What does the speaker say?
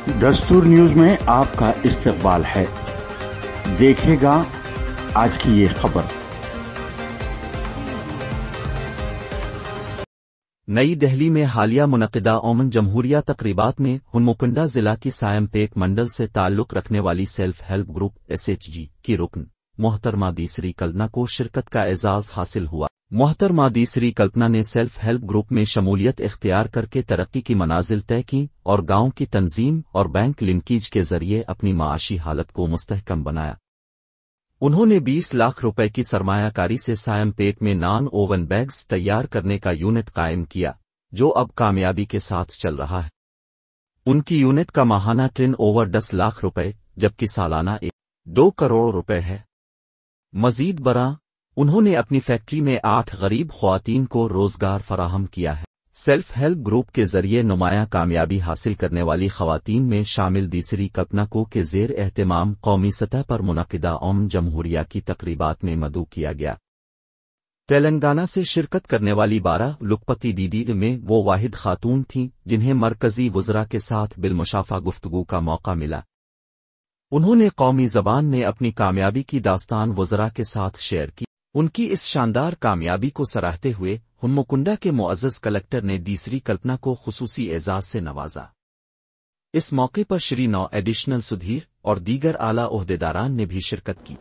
دستور نیوز میں آپ کا استقبال ہے۔ دیکھے گا آج کی یہ خبر۔ نئی دہلی میں حالیہ منعقدہ اومن جمہوریہ تقریبات میں ہنمکنڈا ضلع کی سائم پیٹ منڈل سے تعلق رکھنے والی سیلف ہیلپ گروپ SHG کی رکن محترمہ دیسری کلپنا کو شرکت کا اعزاز حاصل ہوا۔ محترمہ دیسری کلپنا نے سیلف ہیلپ گروپ میں شمولیت اختیار کر کے ترقی کی منازل طے کی اور گاؤں کی تنظیم اور بینک لنکیج کے ذریعے اپنی معاشی حالت کو مستحکم بنایا۔ انہوں نے 20 لاکھ روپے کی سرمایہ کاری سے سائم پیٹ میں نان اوون بیگز تیار کرنے کا یونٹ قائم کیا، جو اب کامیابی کے ساتھ چل رہا ہے۔ ان کی یونٹ کا ماہانہ ٹرن اوور 10 لاکھ روپے جبکہ سالانہ 2 کروڑ روپے ہے۔ مزید برآں انہوں نے اپنی فیکٹری میں 8 غریب خواتین کو روزگار فراہم کیا ہے۔ سیلف ہیلپ گروپ کے ذریعے نمایاں کامیابی حاصل کرنے والی خواتین میں شامل دیسری کلپنا کو کے زیر اہتمام قومی سطح پر منعقدہ اومن جمہوریہ کی تقریبات میں مدعو کیا گیا۔ تلنگانہ سے شرکت کرنے والی 12 لکھپتی دیدی میں وہ واحد خاتون تھیں جنہیں مرکزی وزراء کے ساتھ بالمشافہ گفتگو کا موقع ملا۔ انہوں نے قومی زبان میں اپنی کامیابی کی داستان وزراء کے ساتھ شیئر کی۔ ان کی اس شاندار کامیابی کو سراہتے ہوئے ہنمکنڈا کے معزز کلکٹر نے دیسری کلپنا کو خصوصی اعزاز سے نوازا۔ اس موقع پر شری 9 ایڈیشنل سدھیر اور دیگر اعلیٰ عہدیداران نے بھی شرکت کی۔